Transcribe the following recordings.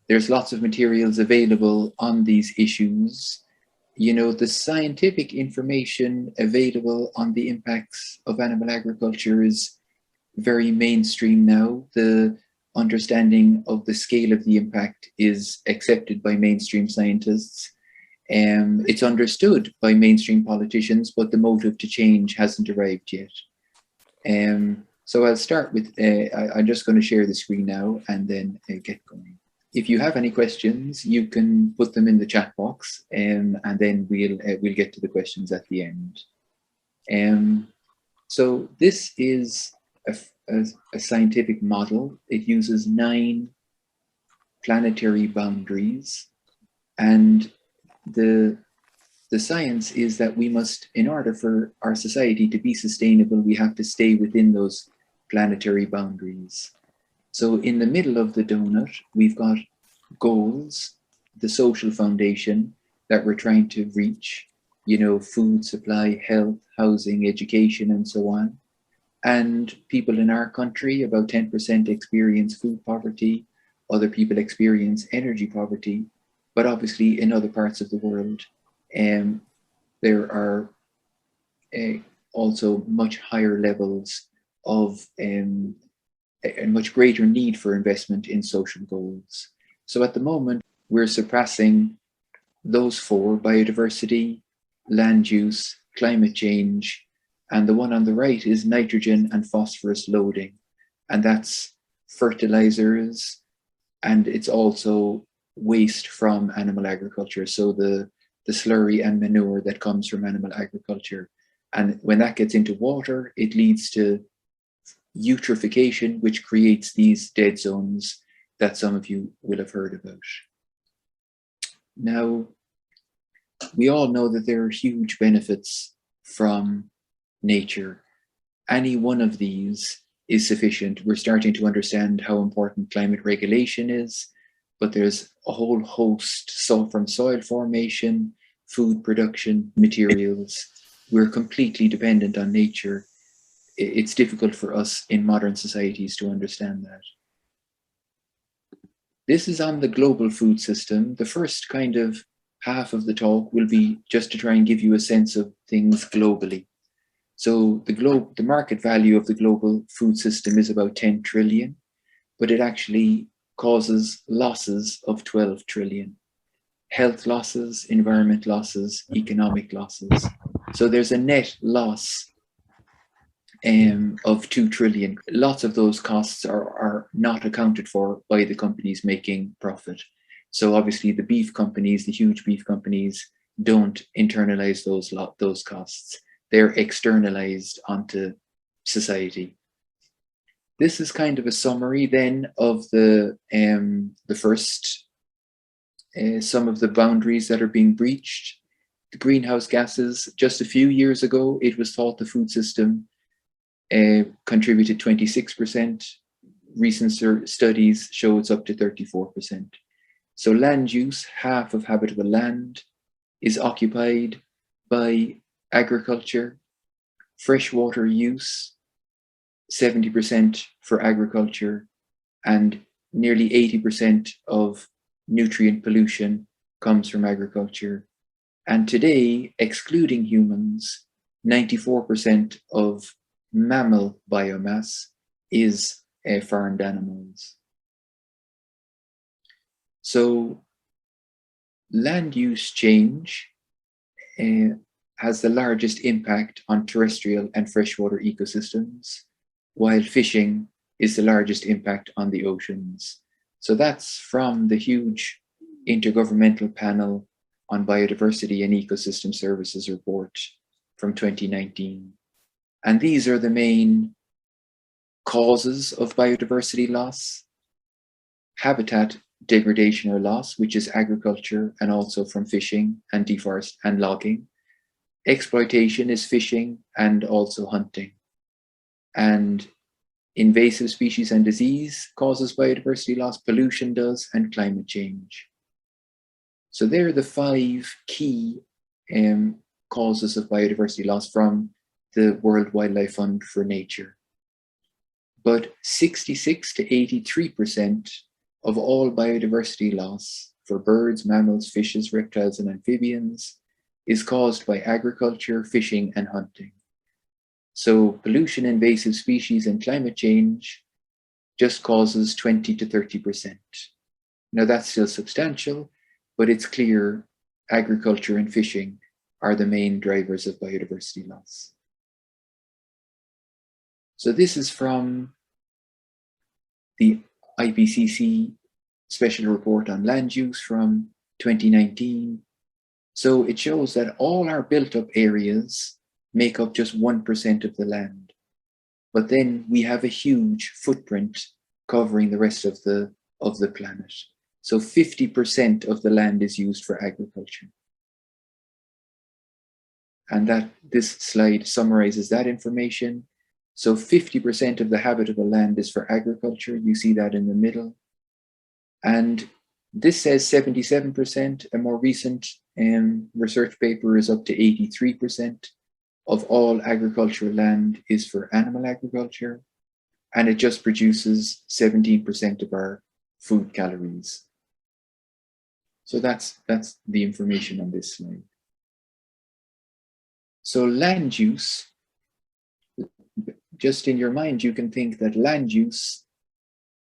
There's lots of materials available on these issues. You know, the scientific information available on the impacts of animal agriculture is very mainstream now. The understanding of the scale of the impact is accepted by mainstream scientists. It's understood by mainstream politicians, but the motive to change hasn't arrived yet. So I'll start with, I'm just going to share the screen now and then get going. If you have any questions, you can put them in the chat box, and then we'll get to the questions at the end. So this is a scientific model. It uses 9 planetary boundaries, and the science is that we must, in order for our society to be sustainable, we have to stay within those planetary boundaries. So in the middle of the donut, we've got goals, the social foundation that we're trying to reach, you know, food supply, health, housing, education, and so on. And people in our country, about 10% experience food poverty. Other people experience energy poverty. But obviously in other parts of the world, there are also much higher levels of a much greater need for investment in social goals. So at the moment, we're surpassing those 4: biodiversity, land use, climate change, and the one on the right is nitrogen and phosphorus loading. And that's fertilizers, and it's also waste from animal agriculture. So the slurry and manure that comes from animal agriculture. And when that gets into water, it leads to eutrophication, which creates these dead zones that some of you will have heard about. Now, we all know that there are huge benefits from nature. Any one of these is sufficient. We're starting to understand how important climate regulation is, but there's a whole host, so from soil formation, food production, materials. We're completely dependent on nature. It's difficult for us in modern societies to understand that. This is on the global food system. The first kind of half of the talk will be just to try and give you a sense of things globally. So the market value of the global food system is about 10 trillion, but it actually causes losses of 12 trillion. Health losses, environment losses, economic losses. So there's a net loss of 2 trillion. Lots of those costs are not accounted for by the companies making profit. So obviously the beef companies, the huge beef companies, don't internalize those costs. They're externalized onto society. This is kind of a summary then of the first, some of the boundaries that are being breached. The greenhouse gases, just a few years ago, it was thought the food system contributed 26%. Recent studies show it's up to 34%. So land use, half of habitable land is occupied by agriculture. Freshwater use, 70% for agriculture, and nearly 80% of nutrient pollution comes from agriculture. And today, excluding humans, 94% of mammal biomass is farmed animals. So land use change has the largest impact on terrestrial and freshwater ecosystems, while fishing is the largest impact on the oceans. So that's from the huge Intergovernmental Panel on Biodiversity and Ecosystem Services report from 2019. And these are the main causes of biodiversity loss: habitat degradation or loss, which is agriculture and also from fishing and deforestation and logging. Exploitation is fishing and also hunting. And invasive species and disease causes biodiversity loss, pollution does, and climate change. So there are the 5 key causes of biodiversity loss from the World Wildlife Fund for Nature. But 66 to 83% of all biodiversity loss for birds, mammals, fishes, reptiles, and amphibians is caused by agriculture, fishing, and hunting. So pollution, invasive species, and climate change just causes 20 to 30%. Now that's still substantial, but it's clear agriculture and fishing are the main drivers of biodiversity loss. So this is from the IPCC Special Report on Land Use from 2019. So it shows that all our built-up areas make up just 1% of the land. But then we have a huge footprint covering the rest of the planet. So 50% of the land is used for agriculture. And this slide summarizes that information. So 50% of the habitable land is for agriculture. You see that in the middle. And this says 77%. A more recent research paper is up to 83% of all agricultural land is for animal agriculture. And it just produces 17% of our food calories. So that's the information on this slide. So land use, just in your mind, you can think that land use,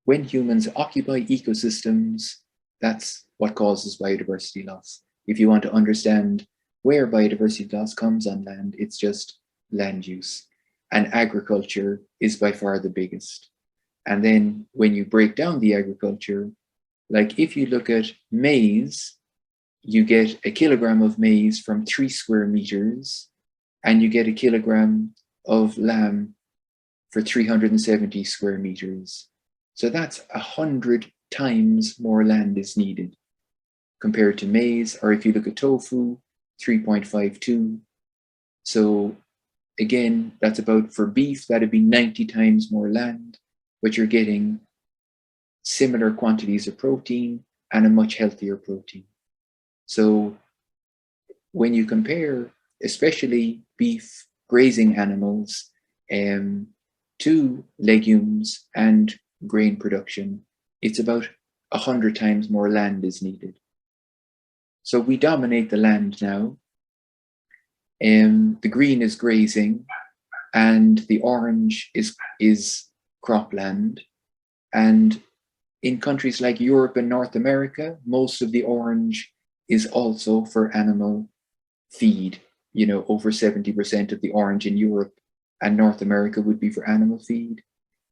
when humans occupy ecosystems, that's what causes biodiversity loss. If you want to understand where biodiversity loss comes on land, it's just land use. And agriculture is by far the biggest. And then when you break down the agriculture, like if you look at maize, you get a kilogram of maize from 3 square meters, and you get a kilogram of lamb for 370 square meters. So that's 100 times more land is needed compared to maize. Or if you look at tofu, 3.52. So again, that's about, for beef, that'd be 90 times more land, but you're getting similar quantities of protein and a much healthier protein. So when you compare, especially beef grazing animals, to legumes and grain production, it's about 100 times more land is needed. So we dominate the land now. The green is grazing, and the orange is cropland. And in countries like Europe and North America, most of the orange is also for animal feed. You know, over 70% of the orange in Europe and North America would be for animal feed.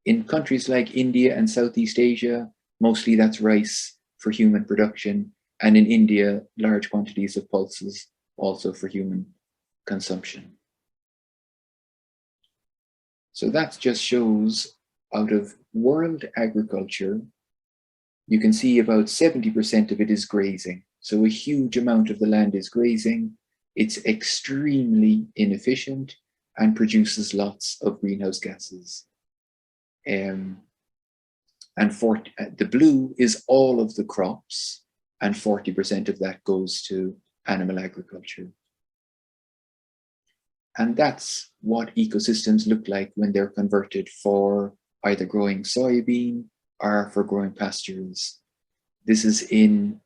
In countries like India and Southeast Asia, mostly that's rice for human production. And in India, large quantities of pulses also for human consumption. So that just shows, out of world agriculture, you can see about 70% of it is grazing. So a huge amount of the land is grazing. It's extremely inefficient and produces lots of greenhouse gases. And the blue is all of the crops, and 40% of that goes to animal agriculture. And that's what ecosystems look like when they're converted for either growing soybean or for growing pastures. This is in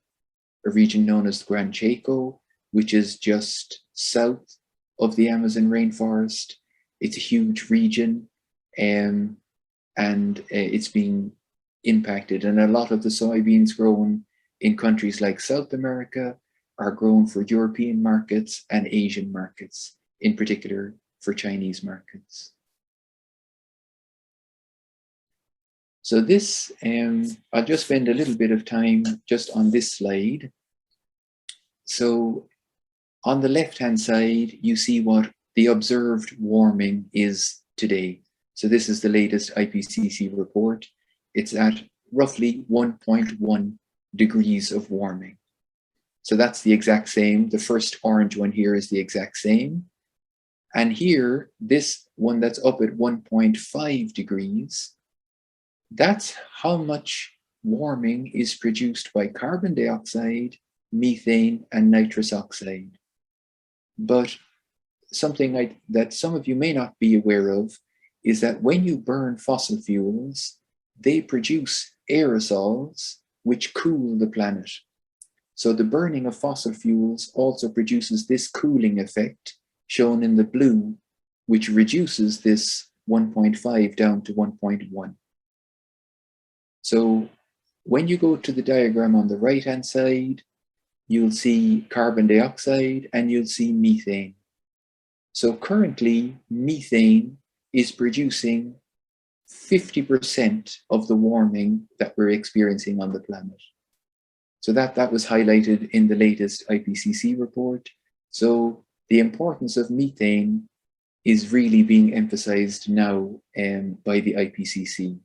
a region known as the Gran Chaco, which is just south of the Amazon rainforest. It's a huge region, and it's being impacted. And a lot of the soybeans grown in countries like South America are grown for European markets and Asian markets, in particular for Chinese markets. So this, I'll just spend a little bit of time just on this slide. So on the left-hand side, you see what the observed warming is today. So this is the latest IPCC report. It's at roughly 1.1 degrees of warming. So that's the exact same. The first orange one here is the exact same. And here, this one that's up at 1.5 degrees, that's how much warming is produced by carbon dioxide, methane, and nitrous oxide. But something like that some of you may not be aware of is that when you burn fossil fuels, they produce aerosols which cool the planet. So the burning of fossil fuels also produces this cooling effect shown in the blue, which reduces this 1.5 down to 1.1. So when you go to the diagram on the right-hand side, you'll see carbon dioxide and you'll see methane. So currently, methane is producing 50% of the warming that we're experiencing on the planet. So that was highlighted in the latest IPCC report. So the importance of methane is really being emphasized now by the IPCC.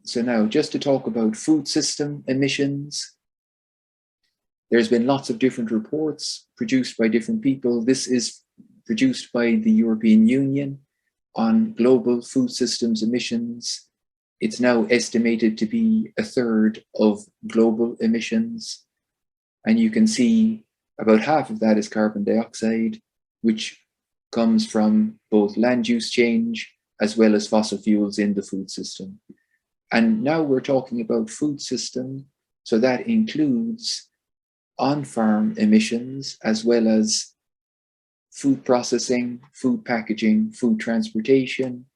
So now, just to talk about food system emissions, there's been lots of different reports produced by different people. This is produced by the European Union on global food systems emissions. It's now estimated to be 1/3 of global emissions. And you can see about half of that is carbon dioxide, which comes from both land use change as well as fossil fuels in the food system. And now we're talking about food system, so that includes on-farm emissions as well as food processing, food packaging, food transportation,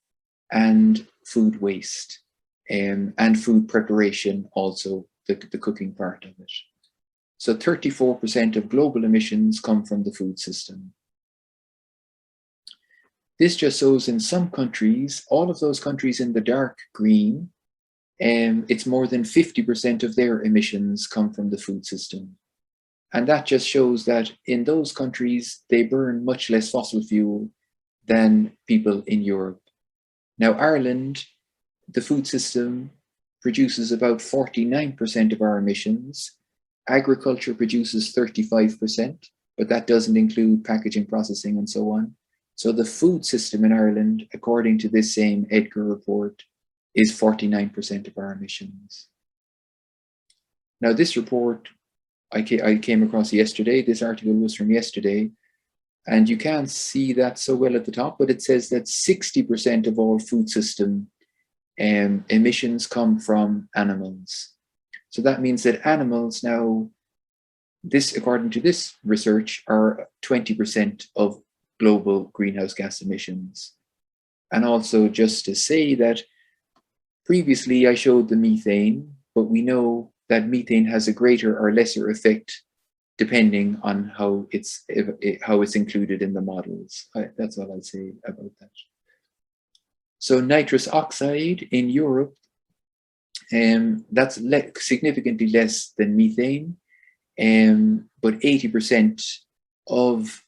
and food waste, and food preparation also, the cooking part of it. So 34% of global emissions come from the food system. This just shows in some countries, all of those countries in the dark green, it's more than 50% of their emissions come from the food system. And that just shows that in those countries, they burn much less fossil fuel than people in Europe. Now, Ireland, the food system produces about 49% of our emissions. Agriculture produces 35%, but that doesn't include packaging, processing, and so on. So the food system in Ireland, according to this same Edgar report, is 49% of our emissions. Now, this report I came across yesterday. This article was from yesterday, and you can't see that so well at the top, but it says that 60% of all food system emissions come from animals. So that means that animals now, this, according to this research, are 20% of global greenhouse gas emissions. And also, just to say that previously I showed the methane, but we know that methane has a greater or lesser effect depending on how it's included in the models. That's all I'll say about that. So nitrous oxide in Europe, that's significantly less than methane, but 80% of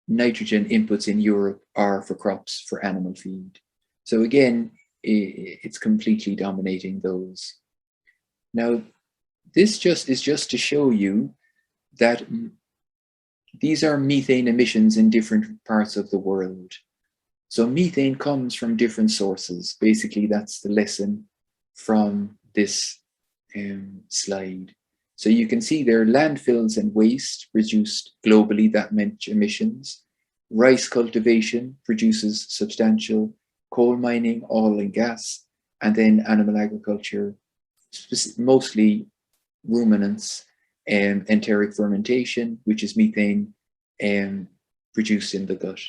nitrogen inputs in Europe are for crops for animal feed. So again, it's completely dominating those. Now, this is just to show you that these are methane emissions in different parts of the world. So methane comes from different sources. Basically, that's the lesson from this slide. So you can see there, landfills and waste reduced globally that much emissions. Rice cultivation produces substantial, coal mining, oil and gas, and then animal agriculture, mostly ruminants, enteric fermentation, which is methane produced in the gut.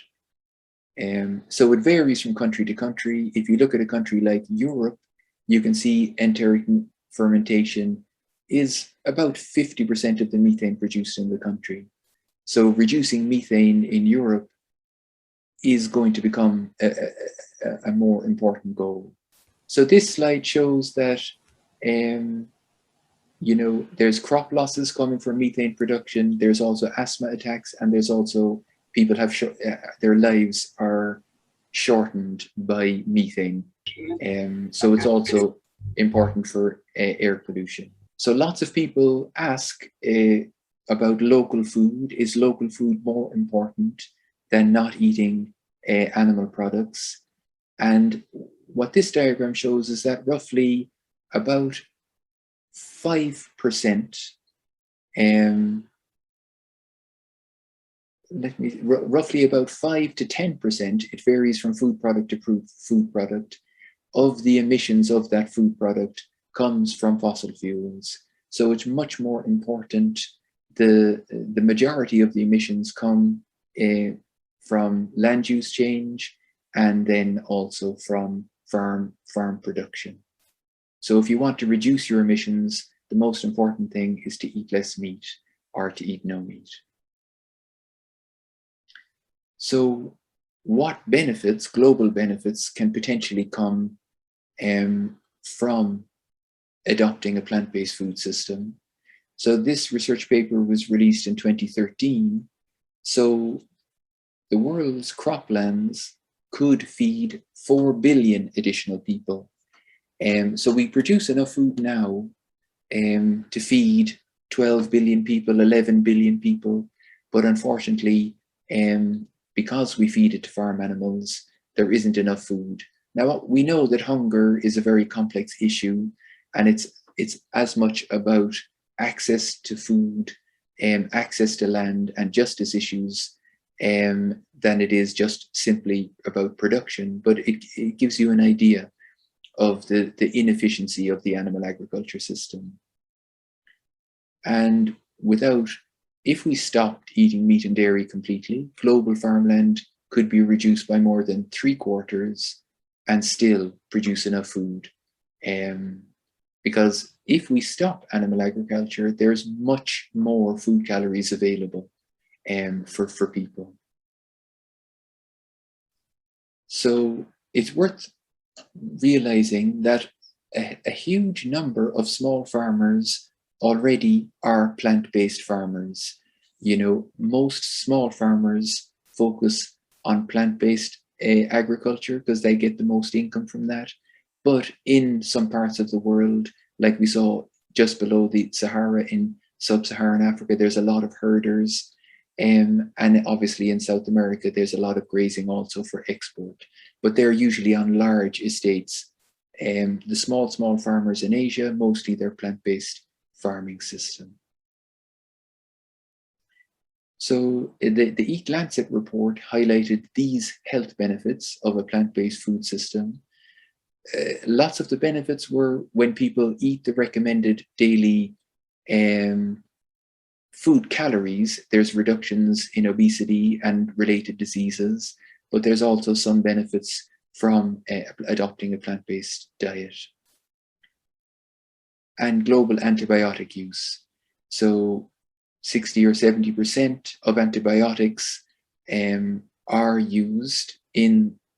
So it varies from country to country. If you look at a country like Europe, you can see enteric fermentation is about 50% of the methane produced in the country. So reducing methane in Europe is going to become a more important goal. So this slide shows that there's crop losses coming from methane production. There's also asthma attacks, and there's also people have their lives are shortened by methane. So it's also important for air pollution. So lots of people ask about local food. Is local food more important than not eating animal products? And what this diagram shows is that roughly about 5%, roughly about 5 to 10%, it varies from food product to food product, of the emissions of that food product comes from fossil fuels. So it's much more important. The majority of the emissions come from land use change, and then also from farm production. So if you want to reduce your emissions, the most important thing is to eat less meat or to eat no meat. So what benefits, global benefits, can potentially come from adopting a plant-based food system? So this research paper was released in 2013. So the world's croplands could feed 4 billion additional people. So we produce enough food now to feed 12 billion people, 11 billion people, but unfortunately, because we feed it to farm animals, there isn't enough food. Now, we know that hunger is a very complex issue, and it's as much about access to food, access to land, and justice issues than it is just simply about production. But it gives you an idea of the inefficiency of the animal agriculture system. And if we stopped eating meat and dairy completely, global farmland could be reduced by more than 3/4 and still produce enough food. Because if we stop animal agriculture, there's much more food calories available for people. So it's worth realizing that a huge number of small farmers already are plant-based farmers. You know, most small farmers focus on plant-based agriculture because they get the most income from that. But in some parts of the world, like we saw just below the Sahara in sub-Saharan Africa, there's a lot of herders. And obviously in South America, there's a lot of grazing also for export, but they're usually on large estates. The small farmers in Asia, mostly they're plant-based farming system. So the Eat Lancet report highlighted these health benefits of a plant-based food system. Lots of the benefits were when people eat the recommended daily food calories, there's reductions in obesity and related diseases, but there's also some benefits from adopting a plant-based diet. And global antibiotic use. So 60 or 70% of antibiotics are used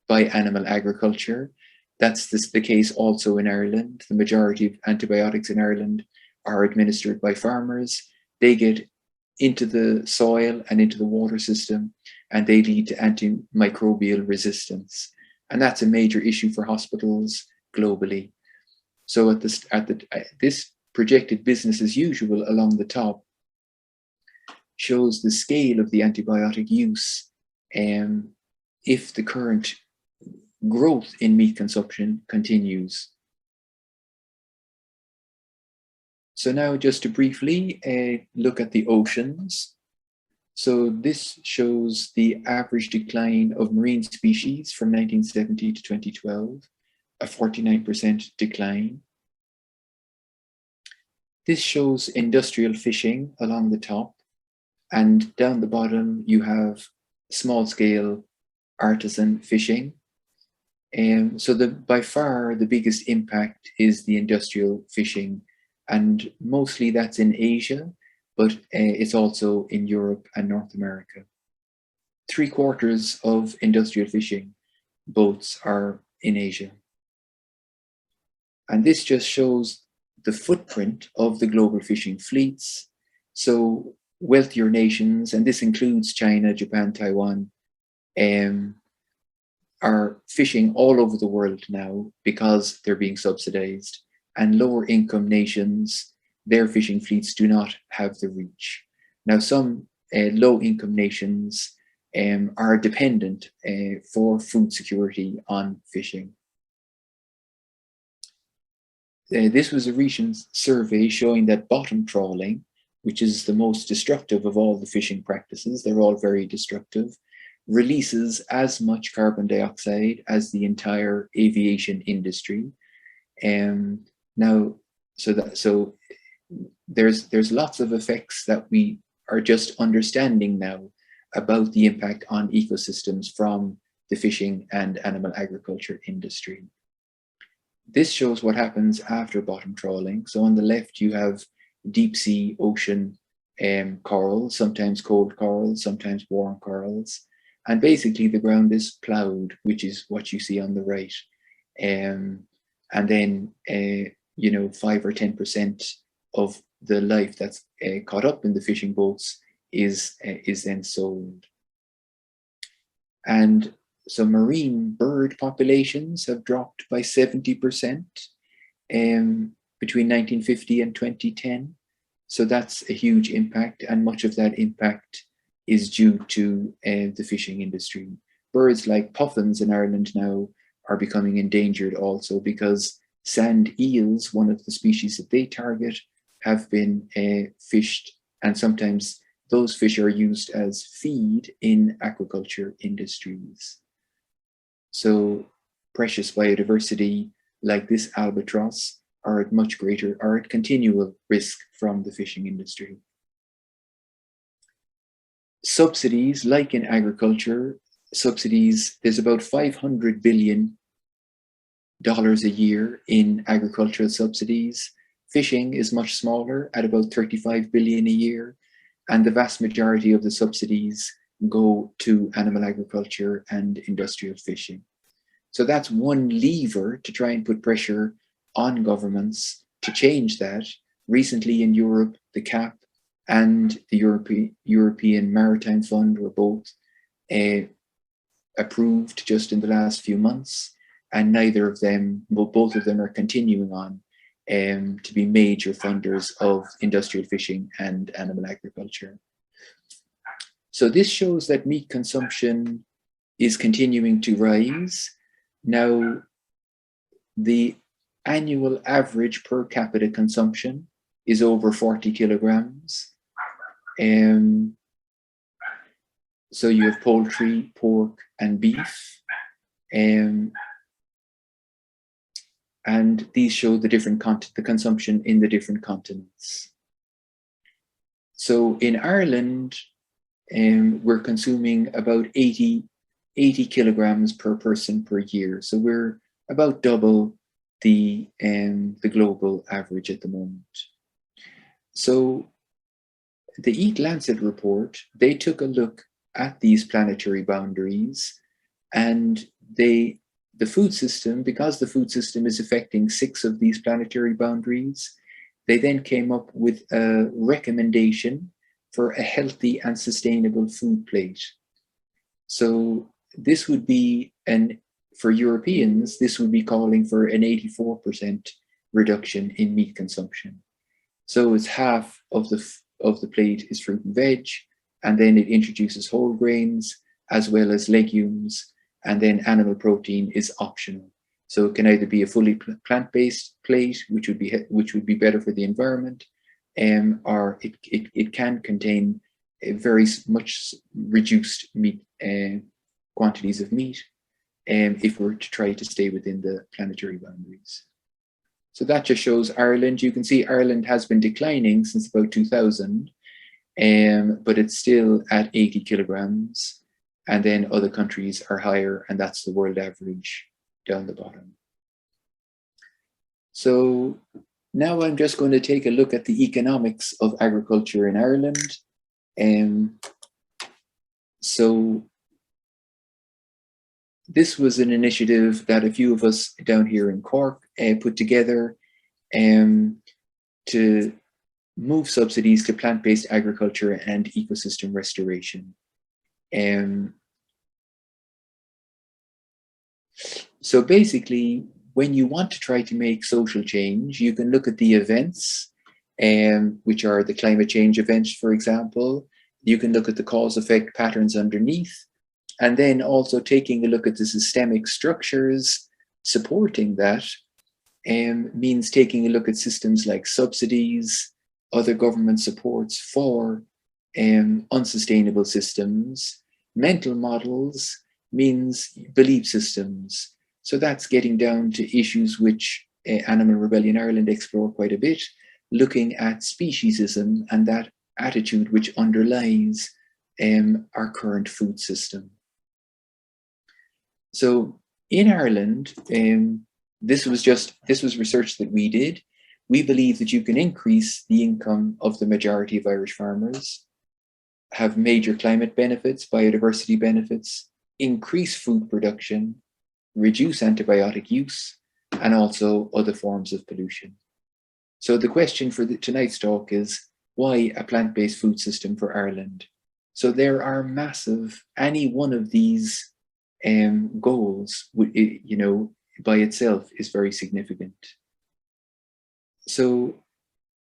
by animal agriculture. That's the case also in Ireland. The majority of antibiotics in Ireland are administered by farmers. They get into the soil and into the water system, and they lead to antimicrobial resistance. And that's a major issue for hospitals globally. So this projected business as usual along the top shows the scale of the antibiotic use if the current growth in meat consumption continues. So now just to briefly look at the oceans. So this shows the average decline of marine species from 1970 to 2012, a 49% decline. This shows industrial fishing along the top, and down the bottom you have small-scale artisan fishing. So by far the biggest impact is the industrial fishing, and mostly that's in Asia, but it's also in Europe and North America. 3/4 of industrial fishing boats are in Asia. And this just shows the footprint of the global fishing fleets. So wealthier nations, and this includes China, Japan, Taiwan, are fishing all over the world now because they're being subsidized. And lower income nations, their fishing fleets do not have the reach. Now, some low income nations are dependent for food security on fishing. This was a recent survey showing that bottom trawling, which is the most destructive of all the fishing practices, they're all very destructive, releases as much carbon dioxide as the entire aviation industry. Now, so there's lots of effects that we are just understanding now about the impact on ecosystems from the fishing and animal agriculture industry. This shows what happens after bottom trawling. So on the left, you have deep sea ocean corals, sometimes cold corals, sometimes warm corals. And basically the ground is plowed, which is what you see on the right. And then, 5 or 10% of the life that's caught up in the fishing boats is then sold. And so marine bird populations have dropped by 70% between 1950 and 2010. So that's a huge impact, and much of that impact is due to the fishing industry. Birds like puffins in Ireland now are becoming endangered also because sand eels, one of the species that they target, have been fished, and sometimes those fish are used as feed in aquaculture industries. So precious biodiversity like this albatross are at continual risk from the fishing industry. Subsidies, like in agriculture, there's about $500 billion a year in agricultural subsidies. Fishing is much smaller at about 35 billion a year, and the vast majority of the subsidies go to animal agriculture and industrial fishing. So that's one lever to try and put pressure on governments to change that. Recently in Europe, the CAP and the European Maritime Fund were both approved just in the last few months, and both of them are continuing on to be major funders of industrial fishing and animal agriculture. So this shows that meat consumption is continuing to rise. Now, the annual average per capita consumption is over 40 kilograms. So you have poultry, pork, and beef. And these show the consumption in the different continents. So in Ireland, we're consuming about 80 kilograms per person per year. So we're about double the global average at the moment. So the Eat Lancet report, they took a look at these planetary boundaries, and the food system, because the food system is affecting 6 of these planetary boundaries, they then came up with a recommendation for a healthy and sustainable food plate. So this would be, for Europeans, this would be calling for an 84% reduction in meat consumption. So it's half of the plate is fruit and veg, and then it introduces whole grains as well as legumes, and then animal protein is optional. So it can either be a fully plant-based plate, which would be better for the environment, or it can contain a very much reduced meat quantities of meat, if we're to try to stay within the planetary boundaries. So that just shows Ireland. You can see Ireland has been declining since about 2000, but it's still at 80 kilograms. And then other countries are higher, and that's the world average down the bottom. So now I'm just going to take a look at the economics of agriculture in Ireland. So this was an initiative that a few of us down here in Cork put together to move subsidies to plant-based agriculture and ecosystem restoration. So basically, when you want to try to make social change, you can look at the events, which are the climate change events, for example. You can look at the cause-effect patterns underneath, and then also taking a look at the systemic structures supporting that means taking a look at systems like subsidies, other government supports for unsustainable systems, mental models means belief systems. So that's getting down to issues which Animal Rebellion Ireland explore quite a bit, looking at speciesism and that attitude which underlies our current food system. So in Ireland, this was research that we did. We believe that you can increase the income of the majority of Irish farmers, have major climate benefits, biodiversity benefits, increase food production, reduce antibiotic use, and also other forms of pollution. So the question for tonight's talk is, why a plant-based food system for Ireland? So there are massive, any one of these goals, by itself is very significant. So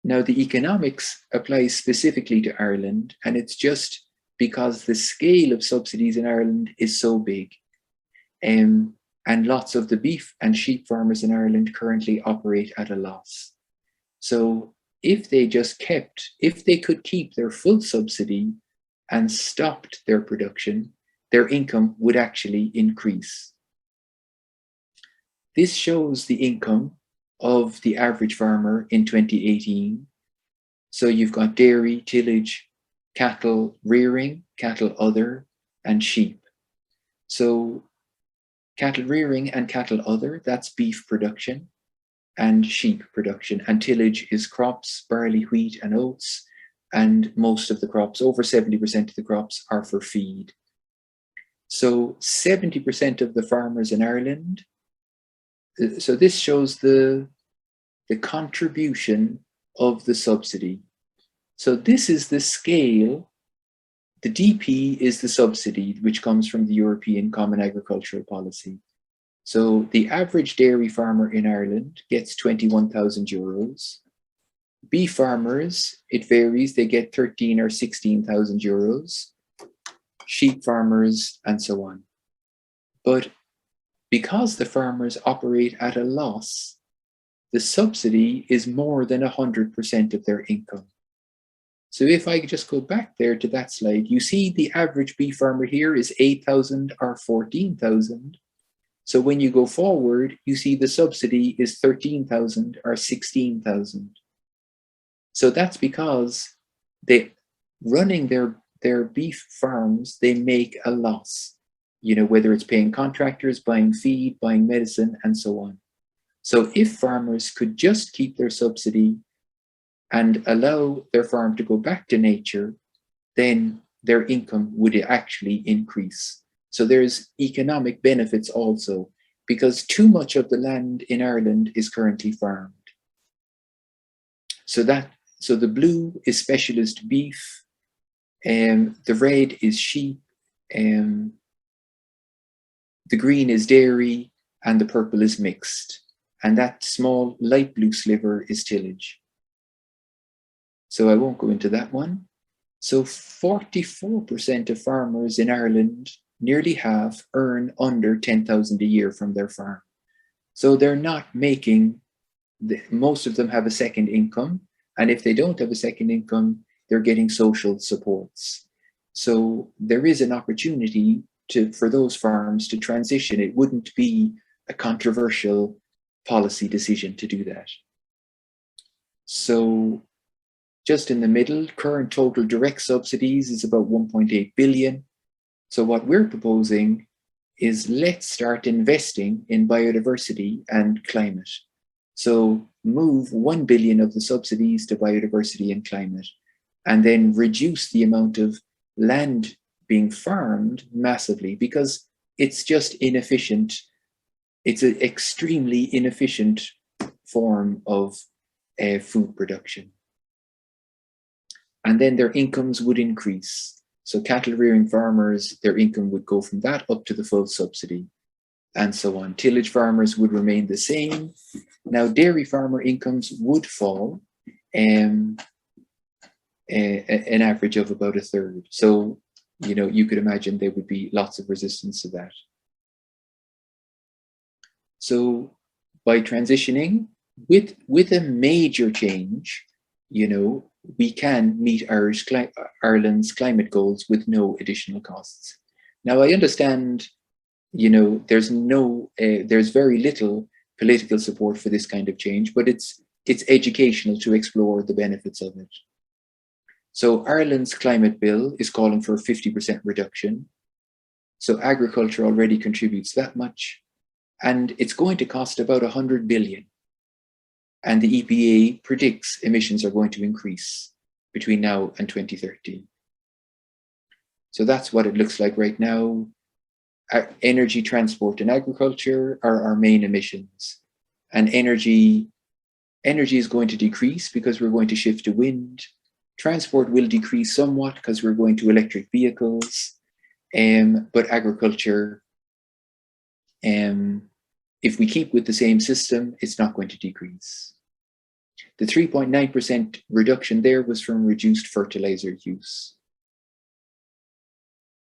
now the economics applies specifically to Ireland, and it's just because the scale of subsidies in Ireland is so big. And lots of the beef and sheep farmers in Ireland currently operate at a loss. So if they could keep their full subsidy and stopped their production, their income would actually increase. This shows the income of the average farmer in 2018. So you've got dairy, tillage, cattle rearing, cattle other, and sheep. So cattle rearing and cattle other, that's beef production and sheep production. And tillage is crops, barley, wheat, and oats. And most of the crops, over 70% of the crops, are for feed. So 70% of the farmers in Ireland, so this shows the contribution of the subsidy. So this is the scale. The DP is the subsidy which comes from the European Common Agricultural Policy. So the average dairy farmer in Ireland gets 21,000 euros. Beef farmers, it varies, they get 13 or 16,000 euros. Sheep farmers, and so on. But because the farmers operate at a loss, the subsidy is more than 100% of their income. So if I just go back there to that slide, you see the average beef farmer here is 8,000 or 14,000. So when you go forward, you see the subsidy is 13,000 or 16,000. So that's because they running their beef farms, they make a loss, whether it's paying contractors, buying feed, buying medicine, and so on. So if farmers could just keep their subsidy and allow their farm to go back to nature, then their income would actually increase. So there's economic benefits also, because too much of the land in Ireland is currently farmed. So the blue is specialist beef, the red is sheep, the green is dairy, and the purple is mixed. And that small light blue sliver is tillage. So I won't go into that one. So 44% of farmers in Ireland, nearly half, earn under 10,000 a year from their farm. So they're not making, most of them have a second income. And if they don't have a second income, they're getting social supports. So there is an opportunity for those farms to transition. It wouldn't be a controversial policy decision to do that. So just in the middle, current total direct subsidies is about 1.8 billion. So what we're proposing is let's start investing in biodiversity and climate. So move 1 billion of the subsidies to biodiversity and climate, and then reduce the amount of land being farmed massively, because it's just inefficient. It's an extremely inefficient form of food production. And then their incomes would increase. So cattle rearing farmers, their income would go from that up to the full subsidy, and so on. Tillage farmers would remain the same. Now, dairy farmer incomes would fall an average of about a third. So, you could imagine there would be lots of resistance to that. So by transitioning with a major change, we can meet Ireland's climate goals with no additional costs. Now, I understand, there's very little political support for this kind of change, but it's educational to explore the benefits of it. So Ireland's climate bill is calling for a 50% reduction. So agriculture already contributes that much, and it's going to cost about 100 billion. And the EPA predicts emissions are going to increase between now and 2030. So that's what it looks like right now. Energy, transport, and agriculture are our main emissions. And energy is going to decrease because we're going to shift to wind. Transport will decrease somewhat because we're going to electric vehicles. But agriculture, if we keep with the same system, it's not going to decrease. The 3.9% reduction there was from reduced fertilizer use.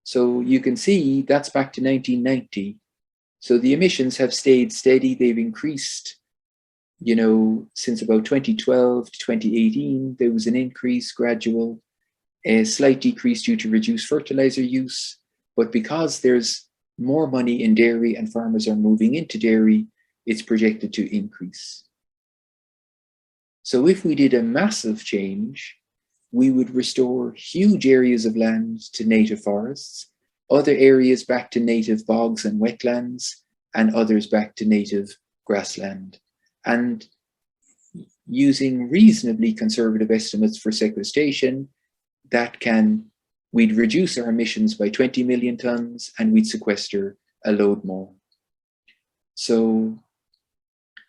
So you can see that's back to 1990. So the emissions have stayed steady. They've increased, since about 2012 to 2018. There was an increase, gradual, a slight decrease due to reduced fertilizer use. But because there's more money in dairy and farmers are moving into dairy, it's projected to increase. So if we did a massive change, we would restore huge areas of land to native forests, other areas back to native bogs and wetlands, and others back to native grassland. And using reasonably conservative estimates for sequestration, we'd reduce our emissions by 20 million tons and we'd sequester a load more. So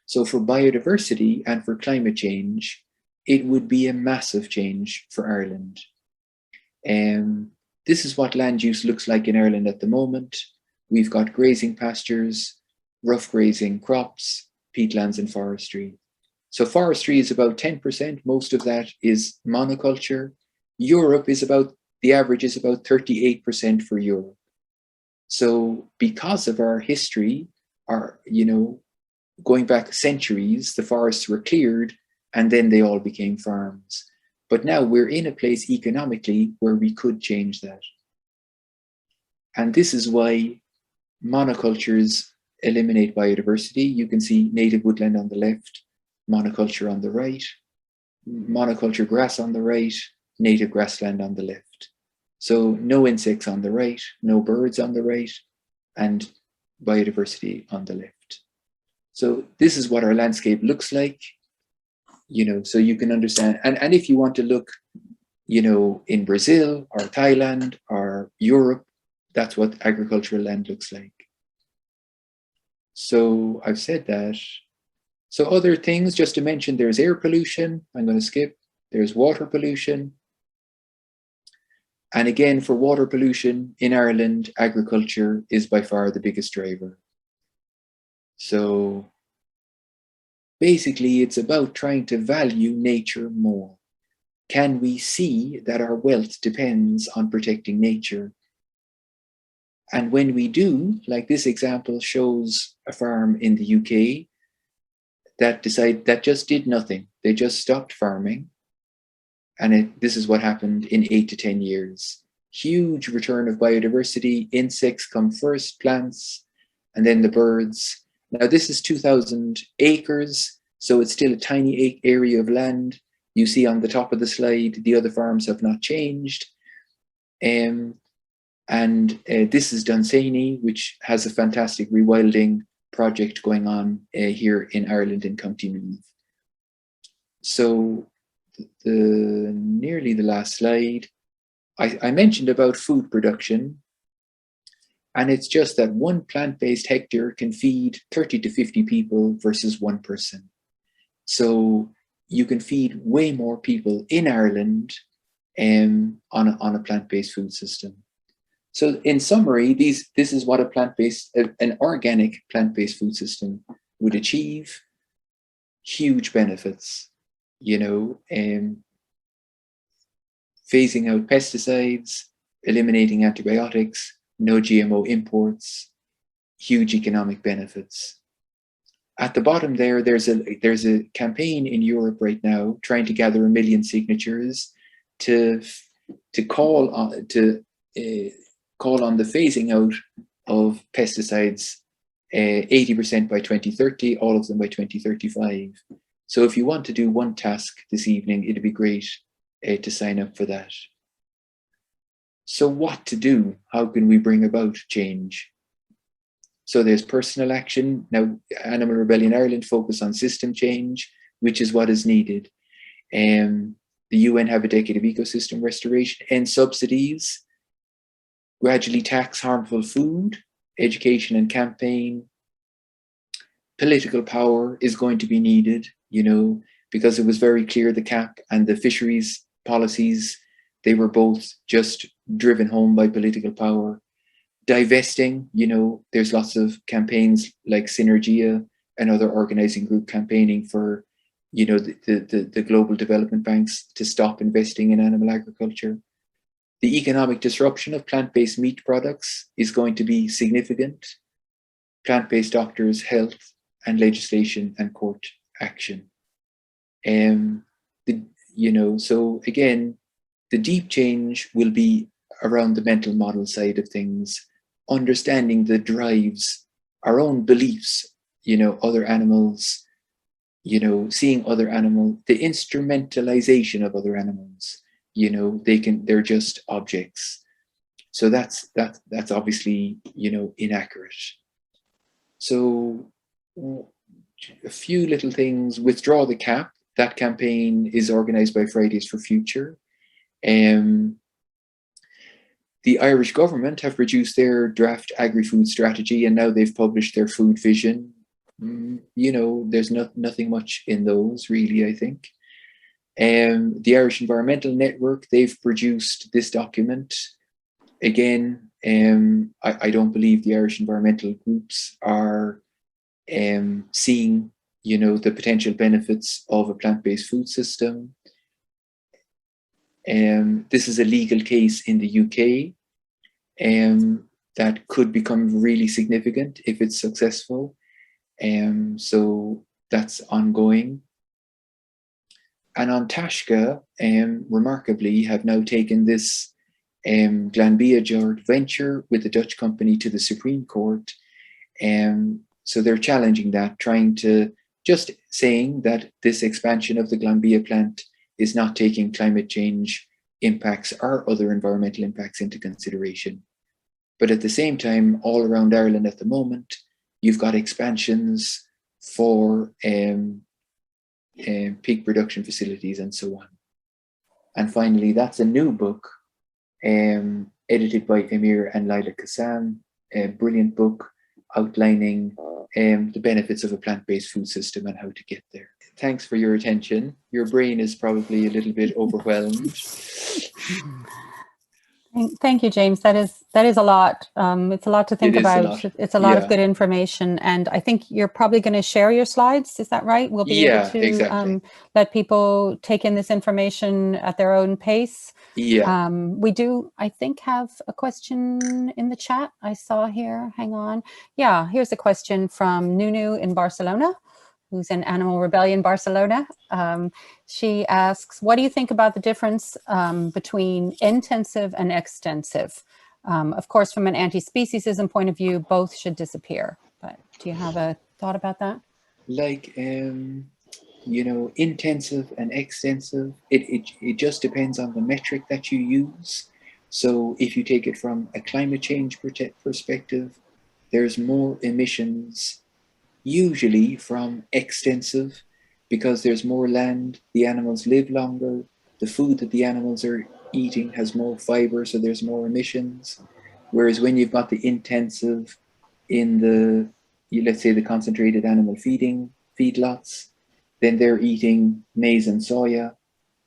for biodiversity and for climate change, it would be a massive change for Ireland. This is what land use looks like in Ireland at the moment. We've got grazing pastures, rough grazing crops, peatlands and forestry. So forestry is about 10%. Most of that is monoculture. Europe is the average is about 38% for Europe. So because of our history, going back centuries, the forests were cleared and then they all became farms. But now we're in a place economically where we could change that. And this is why monocultures eliminate biodiversity. You can see native woodland on the left, monoculture on the right, monoculture grass on the right, native grassland on the left. So no insects on the right, no birds on the right, and biodiversity on the left. So this is what our landscape looks like, so you can understand. And if you want to look, in Brazil or Thailand or Europe, that's what agricultural land looks like. So I've said that. So other things, just to mention, there's air pollution. I'm going to skip. There's water pollution. And again, for water pollution in Ireland, agriculture is by far the biggest driver. So basically, it's about trying to value nature more. Can we see that our wealth depends on protecting nature? And when we do, like this example shows a farm in the UK that just did nothing. They just stopped farming. And this is what happened in 8 to 10 years. Huge return of biodiversity. Insects come first, plants, and then the birds. Now this is 2,000 acres, so it's still a tiny area of land. You see on the top of the slide, the other farms have not changed. And this is Dunsany, which has a fantastic rewilding project going on here in Ireland in County Meath. So nearly the last slide, I mentioned about food production, and it's just that one plant-based hectare can feed 30 to 50 people versus one person. So you can feed way more people in Ireland on a plant-based food system. So in summary, this is what an organic plant-based food system would achieve. Huge benefits, phasing out pesticides, eliminating antibiotics, no GMO imports, huge economic benefits. At the bottom there's a campaign in Europe right now trying to gather 1 million signatures to call call on the phasing out of pesticides 80% by 2030, all of them by 2035. So if you want to do one task this evening, it'd be great to sign up for that. So what to do? How can we bring about change? So there's personal action. Now, Animal Rebellion Ireland focus on system change, which is what is needed. The UN have a decade of ecosystem restoration, end subsidies, gradually tax harmful food, education and campaign. Political power is going to be needed, because it was very clear the CAP and the fisheries policies, they were both just driven home by political power. Divesting, there's lots of campaigns like Synergia and other organizing group campaigning for, the global development banks to stop investing in animal agriculture. The economic disruption of plant-based meat products is going to be significant. Plant-based doctors, health, and legislation and court action. So again, the deep change will be around the mental model side of things, understanding the drives, our own beliefs, other animals, seeing other animals, the instrumentalization of other animals, they're just objects. So that's obviously, inaccurate. So a few little things: withdraw the cap. That campaign is organized by Fridays for Future. The Irish government have produced their draft Agri-Food strategy, and now they've published their food vision. There's nothing much in those, really, I think. The Irish Environmental Network, they've produced this document. Again, I don't believe the Irish environmental groups are seeing, the potential benefits of a plant-based food system. This is a legal case in the UK that could become really significant if it's successful. So that's ongoing. And Antashka, remarkably, have now taken this Glanbia joint venture with the Dutch company to the Supreme Court. So they're challenging that, trying to just saying that this expansion of the Glanbia plant is not taking climate change impacts or other environmental impacts into consideration. But at the same time, all around Ireland at the moment, you've got expansions for pig production facilities and so on. And finally, that's a new book edited by Emir and Laila Kassam, a brilliant book outlining the benefits of a plant-based food system and how to get there. Thanks for your attention. Your brain is probably a little bit overwhelmed. Thank you, James. That is a lot. It's a lot to think about. It's a lot of good information, and I think you're probably going to share your slides. Is that right? We'll be able to exactly. Let people take in this information at their own pace. Yeah. We do, I think, have a question in the chat. I saw here. Hang on. Yeah, here's a question from Nunu in Barcelona, who's in Animal Rebellion Barcelona. She asks, what do you think about the difference between intensive and extensive? Of course, from an anti-speciesism point of view, both should disappear. But do you have a thought about that? Like, intensive and extensive, it just depends on the metric that you use. So if you take it from a climate change perspective, there's more emissions usually from extensive, because there's more land, the animals live longer, the food that the animals are eating has more fiber, so there's more emissions. Whereas when you've got the intensive in the, let's say the concentrated animal feeding feedlots, then they're eating maize and soya,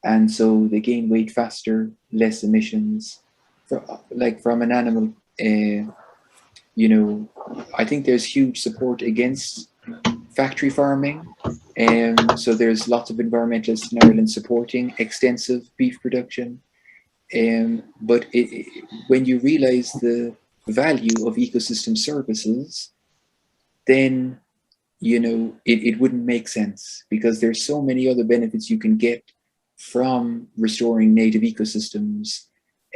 and so they gain weight faster, less emissions. From an animal, I think there's huge support against factory farming. So there's lots of environmentalists in Ireland supporting extensive beef production. But when you realize the value of ecosystem services, then, it wouldn't make sense, because there's so many other benefits you can get from restoring native ecosystems.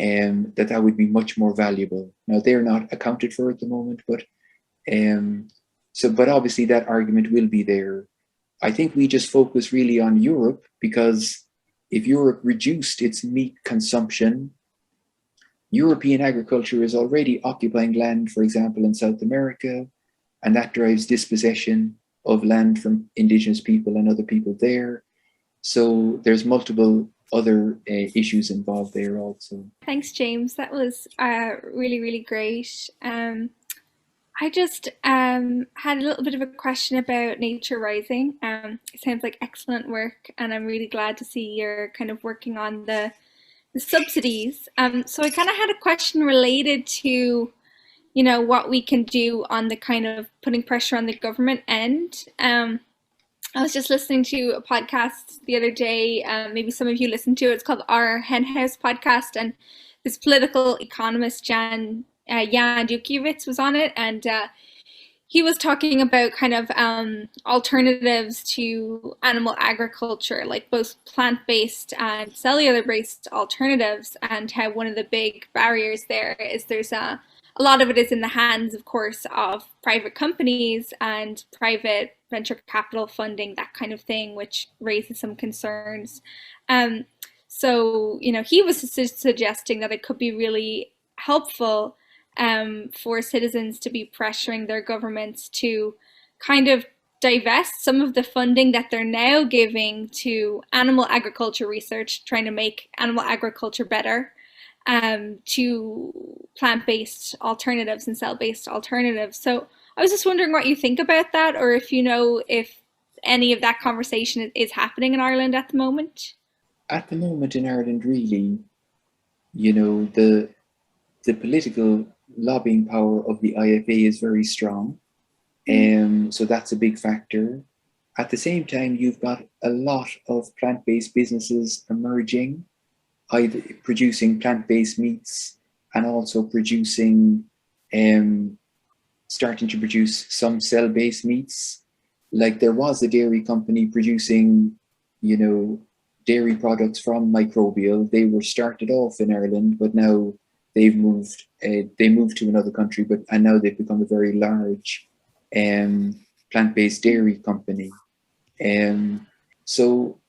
that would be much more valuable. Now they're not accounted for at the moment, but but obviously that argument will be there. I think we just focus really on Europe, because if Europe reduced its meat consumption, European agriculture is already occupying land, for example, in South America, and that drives dispossession of land from indigenous people and other people there. So there's multiple other issues involved there also. Thanks, James. That was really, really great. I just had a little bit of a question about Nature Rising. It sounds like excellent work, and I'm really glad to see you're kind of working on the subsidies. So I kind of had a question related to, you know, what we can do on the kind of putting pressure on the government end. I was just listening to a podcast the other day, maybe some of you listened to it. It's called Our Hen House Podcast, and this political economist, Jan Dukiewicz, was on it, and he was talking about kind of alternatives to animal agriculture, like both plant-based and cellular-based alternatives, and how one of the big barriers there is there's a lot of it is in the hands, of course, of private companies and private venture capital funding, that kind of thing, which raises some concerns. So, you know, he was suggesting that it could be really helpful for citizens to be pressuring their governments to kind of divest some of the funding that they're now giving to animal agriculture research, trying to make animal agriculture better, to plant-based alternatives and cell-based alternatives. So I was just wondering what you think about that, or if you know if any of that conversation is happening in Ireland at the moment. At the moment in Ireland, really, you know, the political lobbying power of the IFA is very strong. So that's a big factor. At the same time, you've got a lot of plant-based businesses emerging, either producing plant-based meats and also producing, starting to produce some cell-based meats. Like there was a dairy company producing, you know, dairy products from microbial. They were started off in Ireland, but now they've moved. They moved to another country, and now they've become a very large plant-based dairy company. So,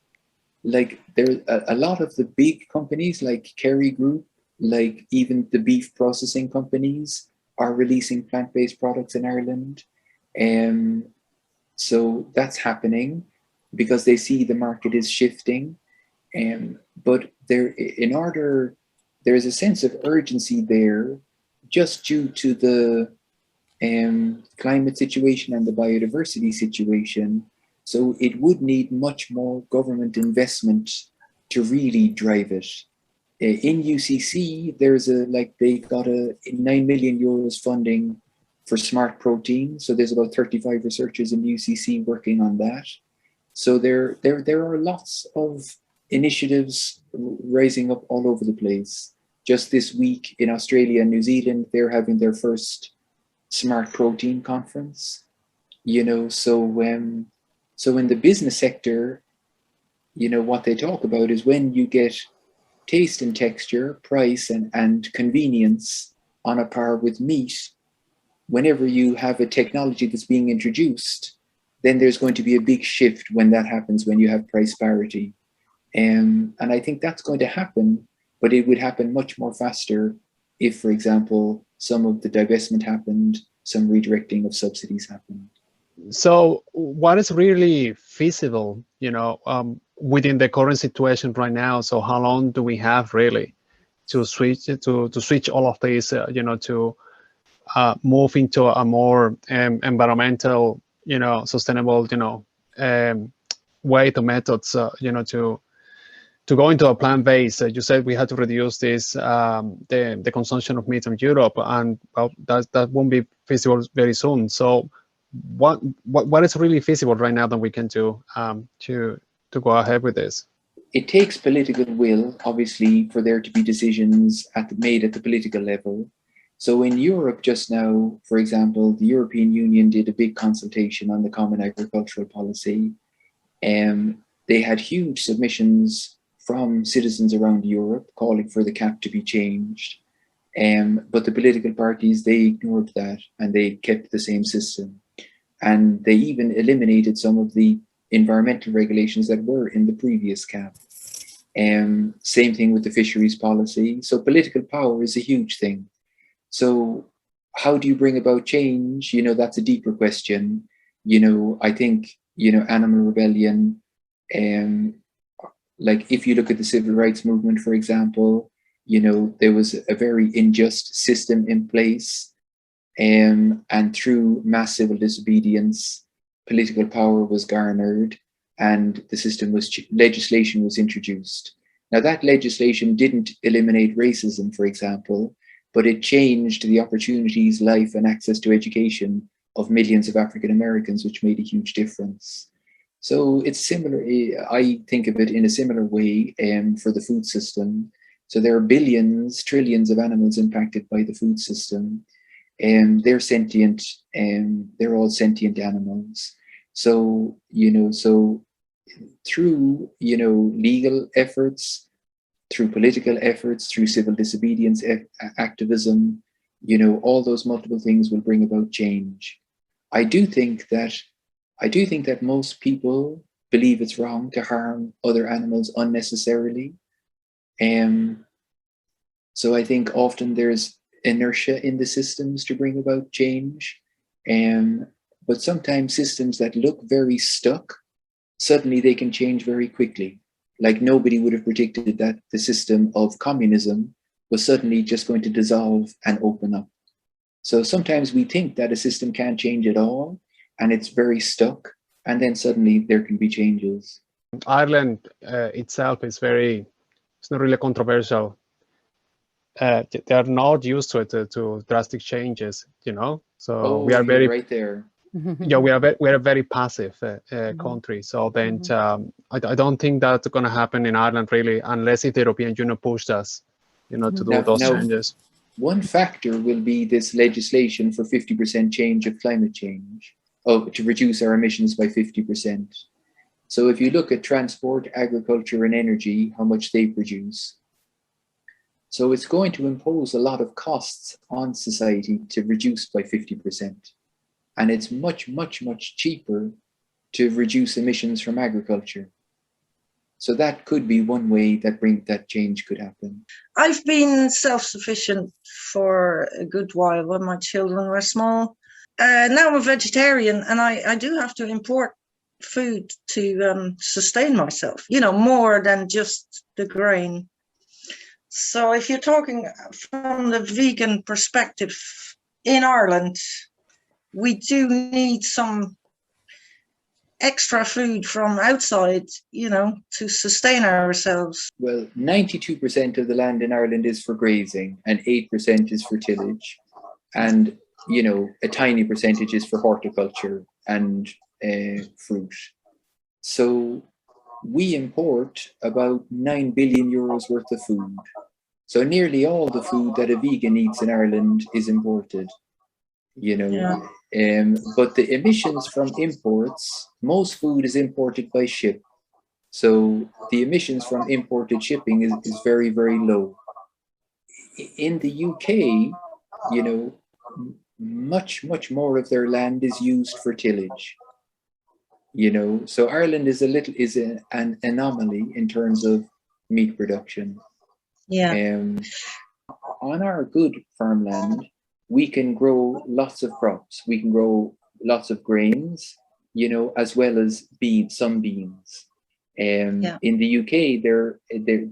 like there, a lot of the big companies like Kerry Group, like even the beef processing companies, are releasing plant-based products in Ireland. So that's happening because they see the market is shifting. But there is a sense of urgency there, just due to the climate situation and the biodiversity situation. So it would need much more government investment to really drive it. In UCC, they got a 9 million euros funding for smart protein. So there's about 35 researchers in UCC working on that. So there are lots of initiatives rising up all over the place. Just this week in Australia and New Zealand, they're having their first smart protein conference. You know, so in the business sector, you know, what they talk about is when you get taste and texture, price and convenience on a par with meat, whenever you have a technology that's being introduced, then there's going to be a big shift when that happens, when you have price parity. And I think that's going to happen, but it would happen much more faster if, for example, some of the divestment happened, some redirecting of subsidies happened. So what is really feasible, you know, within the current situation right now? So how long do we have really to switch all of these, you know, to move into a more environmental, you know, sustainable, you know, way to methods, you know, to go into a plant-based? You said we had to reduce this the consumption of meat in Europe, and well, that won't be feasible very soon. So what is really feasible right now that we can do to go ahead with this? It takes political will, obviously, for there to be decisions made at the political level. So in Europe just now, for example, the European Union did a big consultation on the Common Agricultural Policy. They had huge submissions from citizens around Europe calling for the cap to be changed. But the political parties, they ignored that and they kept the same system. And they even eliminated some of the environmental regulations that were in the previous cap. Same thing with the fisheries policy. So political power is a huge thing. So how do you bring about change? You know, that's a deeper question. You know, I think, you know, animal rebellion, like if you look at the civil rights movement, for example, you know, there was a very unjust system in place, and through mass civil disobedience, political power was garnered, and the system was legislation was introduced. Now that legislation didn't eliminate racism, for example, but it changed the opportunities, life, and access to education of millions of African Americans, which made a huge difference. So it's similar. I think of it in a similar way for the food system. So there are billions, trillions of animals impacted by the food system, and they're sentient, and they're all sentient animals. So, you know, so through, you know, legal efforts, through political efforts, through civil disobedience activism, you know, all those multiple things will bring about change. I do think that most people believe it's wrong to harm other animals unnecessarily. So I think often there's inertia in the systems to bring about change. But sometimes systems that look very stuck, suddenly they can change very quickly. Like nobody would have predicted that the system of communism was suddenly just going to dissolve and open up. So sometimes we think that a system can't change at all, and it's very stuck, and then suddenly there can be changes. Ireland itself is it's not really controversial. They are not used to it, to drastic changes, you know. So we are very right there. Yeah, we're a very passive country. So then I don't think that's going to happen in Ireland really, unless if the European Union pushed us, you know, to do those changes. One factor will be this legislation for 50% change of climate change, to reduce our emissions by 50%. So if you look at transport, agriculture, and energy, how much they produce. So it's going to impose a lot of costs on society to reduce by 50%. And it's much, much, much cheaper to reduce emissions from agriculture. So that could be one way that change could happen. I've been self-sufficient for a good while when my children were small. Now I'm a vegetarian, and I do have to import food to sustain myself, you know, more than just the grain. So if you're talking from the vegan perspective, in Ireland, we do need some extra food from outside, you know, to sustain ourselves. Well, 92% of the land in Ireland is for grazing, and 8% is for tillage. And, you know, a tiny percentage is for horticulture and fruit. So we import about 9 billion euros worth of food. So nearly all the food that a vegan eats in Ireland is imported, you know. Yeah. But the emissions from imports, most food is imported by ship. So the emissions from imported shipping is very, very low. In the UK, you know, much, much more of their land is used for tillage. You know, so Ireland is an anomaly in terms of meat production. Yeah. On our good farmland, we can grow lots of crops. We can grow lots of grains, you know, as well as some beans. In the UK,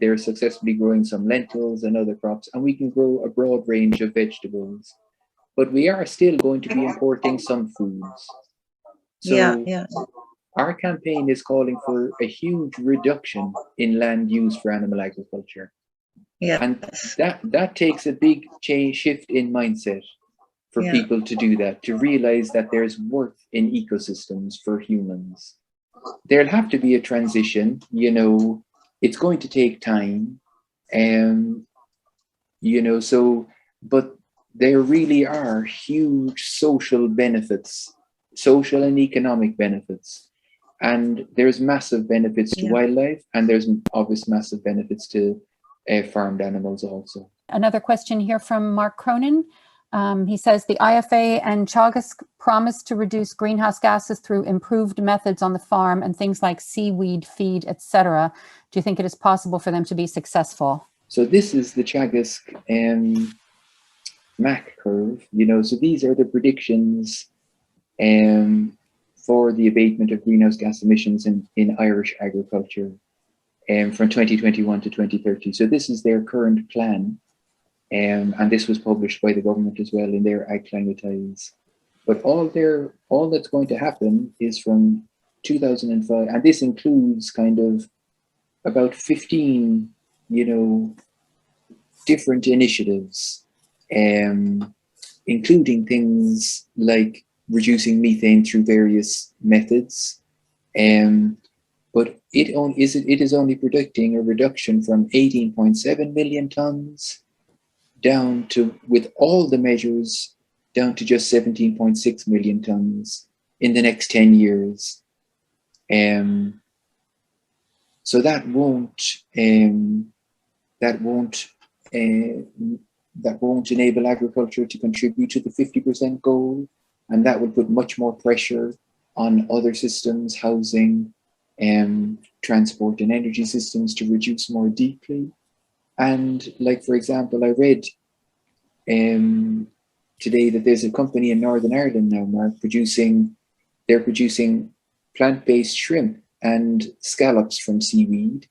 they're successfully growing some lentils and other crops, and we can grow a broad range of vegetables. But we are still going to be importing some foods. So our campaign is calling for a huge reduction in land use for animal agriculture. Yeah. And that takes a big shift in mindset for people to do that, to realize that there's worth in ecosystems for humans. There'll have to be a transition, you know, it's going to take time, you know, so, but there really are huge social benefits, social and economic benefits. And there's massive benefits to Yeah. wildlife, and there's obvious massive benefits to farmed animals also. Another question here from Mark Cronin. He says the IFA and Chagos promise to reduce greenhouse gases through improved methods on the farm and things like seaweed feed, etc. Do you think it is possible for them to be successful? So this is the Chagos MAC curve, so these are the predictions for the abatement of greenhouse gas emissions in Irish agriculture from 2021 to 2030. So this is their current plan. And this was published by the government as well in their Ag Climatize. But all that's going to happen is from 2005, and this includes kind of about 15, different initiatives, including things like reducing methane through various methods. But it is only predicting a reduction from 18.7 million tons down to, with all the measures, down to just 17.6 million tons in the next 10 years. So that won't enable agriculture to contribute to the 50% goal, and that will put much more pressure on other systems, housing, transport and energy systems to reduce more deeply. And like, for example, I read today that there's a company in Northern Ireland now, Mark, they're producing plant-based shrimp and scallops from seaweed.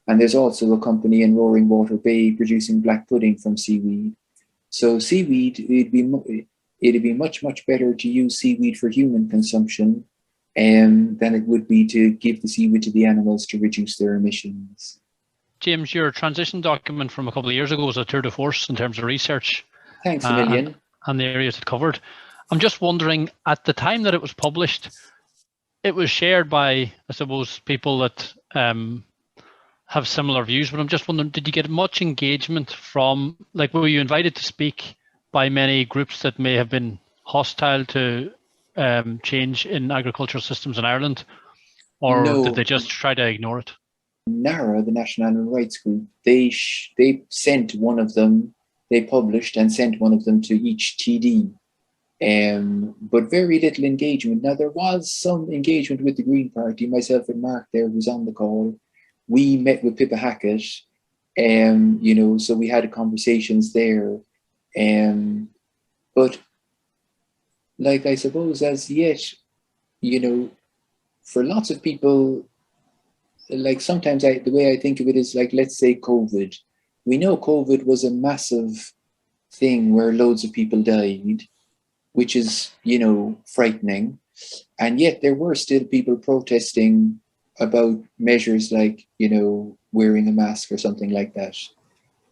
And there's also a company in Roaring Water Bay producing black pudding from seaweed. So seaweed, it'd be much, much better to use seaweed for human consumption than it would be to give the seaweed to the animals to reduce their emissions. James, your transition document from a couple of years ago was a tour de force in terms of research. Thanks a million. And the areas it covered. I'm just wondering, at the time that it was published, it was shared by, I suppose, people that have similar views, but I'm just wondering, did you get much engagement from, like, were you invited to speak by many groups that may have been hostile to change in agricultural systems in Ireland, or did they just try to ignore it? NARA, the National Animal Rights Group, they sent one of them, they published and sent one of them to each TD, but very little engagement. Now, there was some engagement with the Green Party. Myself and Mark there was on the call. We met with Pippa Hackett, so we had conversations there. But like, I suppose as yet, for lots of people, like sometimes the way I think of it is like, let's say COVID. We know COVID was a massive thing where loads of people died, which is, frightening. And yet there were still people protesting about measures like, wearing a mask or something like that,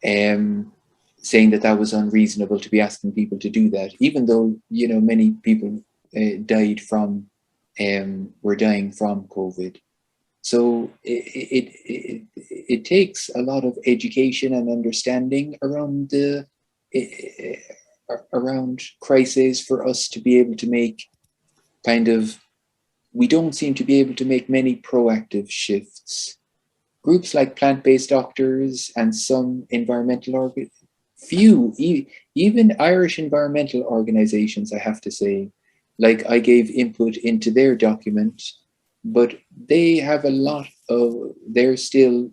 saying that was unreasonable to be asking people to do that, even though, many people were dying from COVID. So it takes a lot of education and understanding around crises for us to be able to make we don't seem to be able to make many proactive shifts. Groups like plant-based doctors and some environmental even Irish environmental organizations, I have to say, like, I gave input into their document, but they have they're still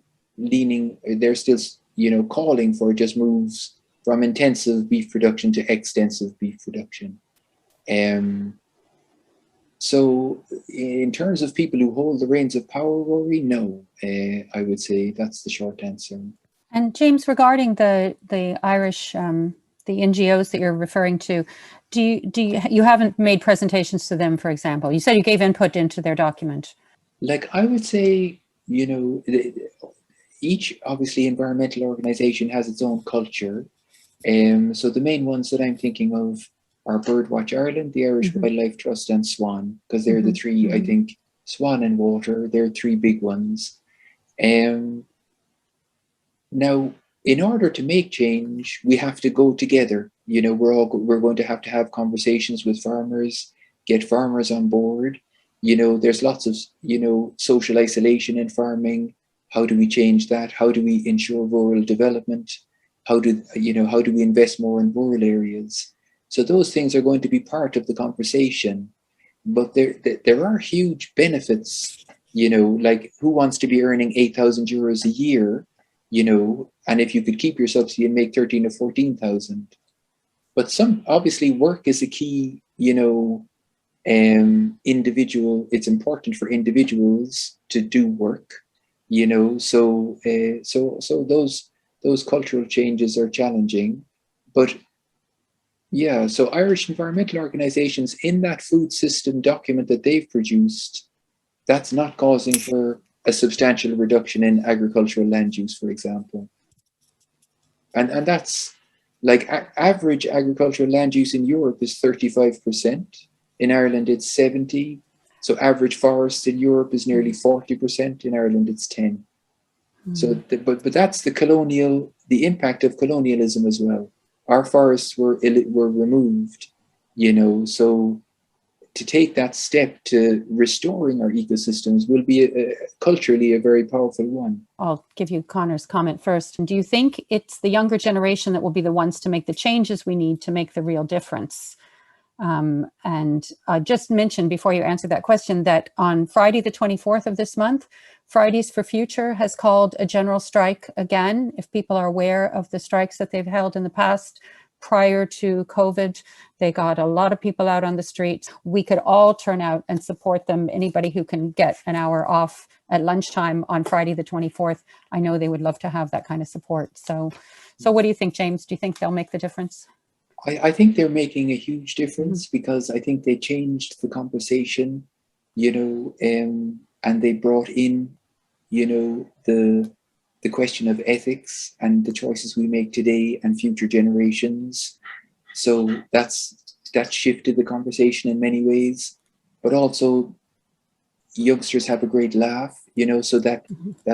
calling for just moves from intensive beef production to extensive beef production. So in terms of people who hold the reins of power, Rory, no, I would say that's the short answer. And James, regarding the Irish, the NGOs that you're referring to, you haven't made presentations to them, for example? You said you gave input into their document. Like, I would say, each obviously environmental organization has its own culture. So the main ones that I'm thinking of are Birdwatch Ireland, the Irish Wildlife Trust, and Swan, because they're the three, I think, Swan and Water, they're three big ones. Now, in order to make change, we have to go together. We're going to have conversations with farmers, get farmers on board. There's lots of, social isolation in farming. How do we change that? How do we ensure rural development? How do we invest more in rural areas? So those things are going to be part of the conversation. But there are huge benefits, like who wants to be earning 8,000 euros a year, and if you could keep your subsidy and make 13 or 14,000. But obviously work is a key, individual. It's important for individuals to do work, so those cultural changes are challenging. But yeah, so Irish environmental organizations, in that food system document that they've produced, that's not causing for a substantial reduction in agricultural land use, for example. And that's like average agricultural land use in Europe is 35%. In Ireland, it's 70%. So average forests in Europe is nearly 40%. In Ireland, it's 10%. So, but that's the impact of colonialism as well. Our forests were removed, so to take that step to restoring our ecosystems will be culturally a very powerful one. I'll give you Connor's comment first. Do you think it's the younger generation that will be the ones to make the changes we need to make the real difference? And I just mentioned before you answered that question that on Friday, the 24th of this month, Fridays for Future has called a general strike again. If people are aware of the strikes that they've held in the past prior to COVID, they got a lot of people out on the streets. We could all turn out and support them. Anybody who can get an hour off at lunchtime on Friday, the 24th, I know they would love to have that kind of support. So what do you think, James? Do you think they'll make the difference? I think they're making a huge difference because I think they changed the conversation, and they brought in, the question of ethics and the choices we make today and future generations. So that shifted the conversation in many ways, but also youngsters have a great laugh, so that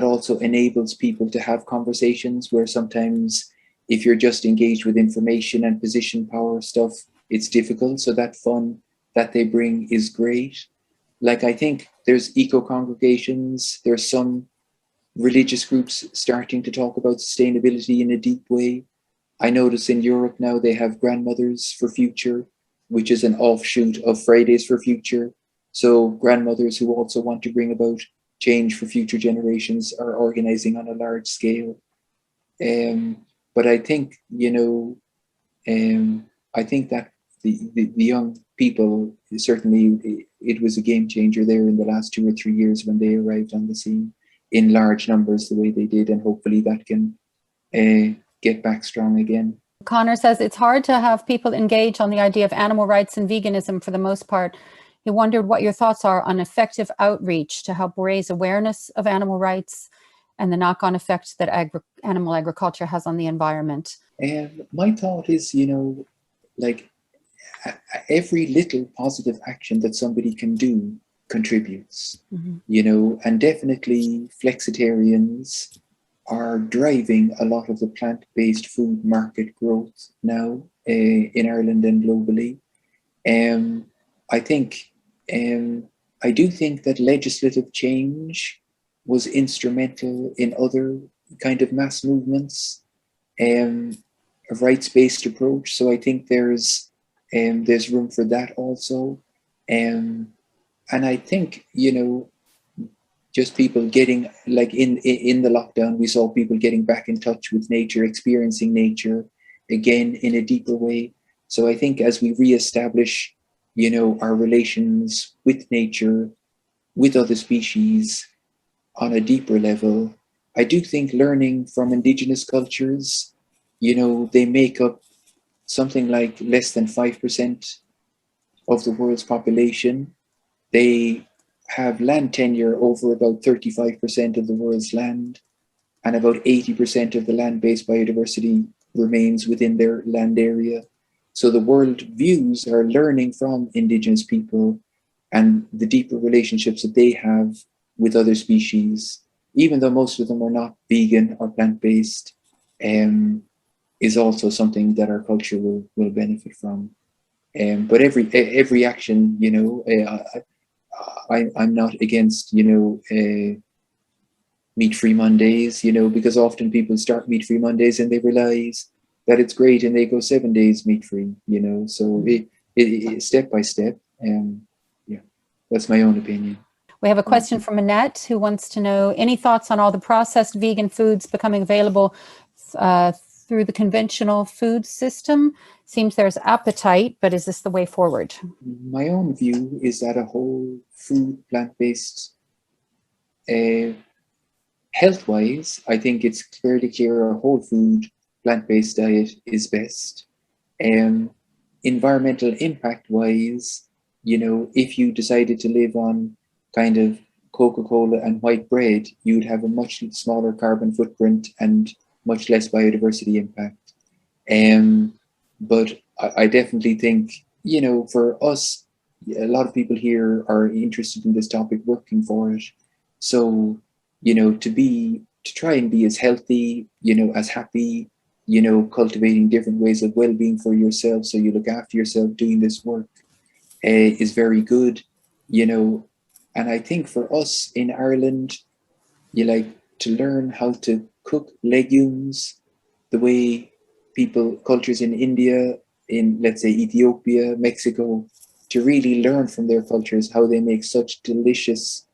also enables people to have conversations where sometimes if you're just engaged with information and position power stuff, it's difficult. So that fun that they bring is great. Like, I think there's eco-congregations, there's some religious groups starting to talk about sustainability in a deep way. I notice in Europe now they have Grandmothers for Future, which is an offshoot of Fridays for Future. So grandmothers who also want to bring about change for future generations are organizing on a large scale. But I think, I think that the young people, certainly it was a game changer there in the last 2 or 3 years when they arrived on the scene in large numbers the way they did, and hopefully that can get back strong again. Connor says it's hard to have people engage on the idea of animal rights and veganism for the most part. He wondered what your thoughts are on effective outreach to help raise awareness of animal rights and the knock-on effect that animal agriculture has on the environment. My thought is, like every little positive action that somebody can do contributes, and definitely flexitarians are driving a lot of the plant-based food market growth now in Ireland and globally. I do think that legislative change was instrumental in other kind of mass movements, a rights-based approach. So I think there's room for that also. And I think, just people getting, like in the lockdown, we saw people getting back in touch with nature, experiencing nature again in a deeper way. So I think as we reestablish, our relations with nature, with other species on a deeper level, I do think learning from indigenous cultures, they make up something like less than 5% of the world's population. They have land tenure over about 35% of the world's land, and about 80% of the land-based biodiversity remains within their land area. So the world views are learning from indigenous people and the deeper relationships that they have with other species, even though most of them are not vegan or plant-based, is also something that our culture will benefit from. But every action, I'm not against, meat-free Mondays, because often people start meat-free Mondays and they realize that it's great and they go 7 days meat-free, so it step by step. Yeah, that's my own opinion. We have a question from Annette who wants to know, any thoughts on all the processed vegan foods becoming available through the conventional food system? Seems there's appetite, but is this the way forward? My own view is that a whole food, plant-based, health-wise, I think it's fairly clear a whole food, plant-based diet is best. Environmental impact-wise, if you decided to live on kind of Coca-Cola and white bread, you'd have a much smaller carbon footprint and much less biodiversity impact. But I definitely think, for us, a lot of people here are interested in this topic, working for it. So, to try and be as healthy, as happy, cultivating different ways of well-being for yourself, so you look after yourself doing this work, is very good, and I think for us in Ireland, you like to learn how to cook legumes the way cultures in India, in, let's say, Ethiopia, Mexico, to really learn from their cultures how they make such delicious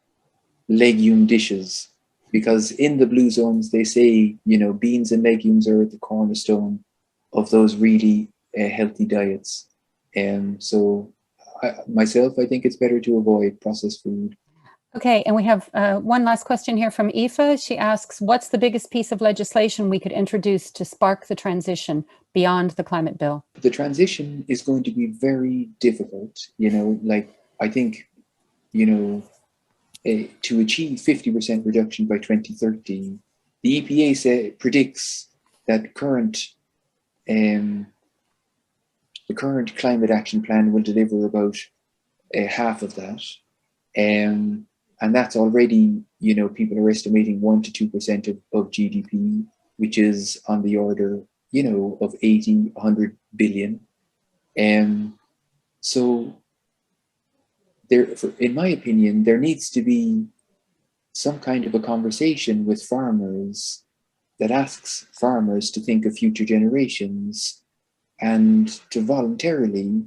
legume dishes. Because in the blue zones, they say, beans and legumes are the cornerstone of those really healthy diets. So myself, I think it's better to avoid processed food. Okay, and we have one last question here from Aoife. She asks, what's the biggest piece of legislation we could introduce to spark the transition beyond the climate bill? The transition is going to be very difficult, I think, to achieve 50% reduction by 2030, the EPA predicts that the current climate action plan will deliver about half of that. And that's already, people are estimating 1 to 2% of GDP, which is on the order, of 80, 100 billion. So in my opinion, there needs to be some kind of a conversation with farmers that asks farmers to think of future generations and to voluntarily,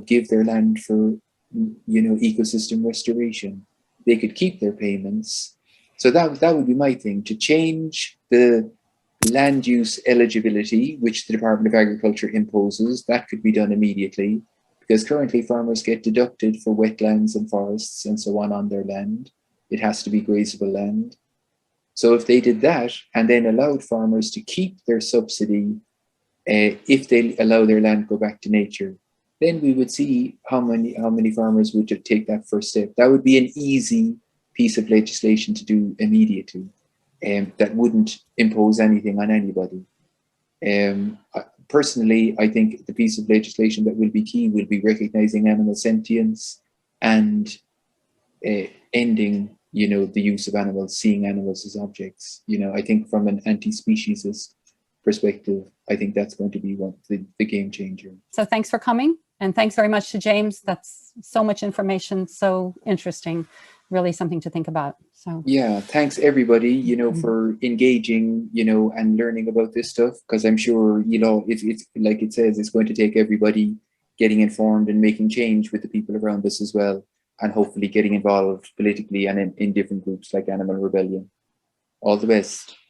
give their land for, ecosystem restoration. They could keep their payments. So that would be my thing, to change the land use eligibility, which the Department of Agriculture imposes. That could be done immediately, because currently farmers get deducted for wetlands and forests and so on their land. It has to be grazable land. So if they did that and then allowed farmers to keep their subsidy, if they allow their land to go back to nature, then we would see how many farmers would just take that first step. That would be an easy piece of legislation to do immediately, that wouldn't impose anything on anybody. Personally, I think the piece of legislation that will be key will be recognizing animal sentience and ending, the use of animals, seeing animals as objects. I think from an anti-speciesist perspective, I think that's going to be the game changer. So thanks for coming, and thanks very much to James. That's so much information, so interesting, really something to think about. So yeah, thanks everybody, for engaging, and learning about this stuff, because I'm sure, it's like it says, it's going to take everybody getting informed and making change with the people around us as well, and hopefully getting involved politically and in different groups like Animal Rebellion. All the best.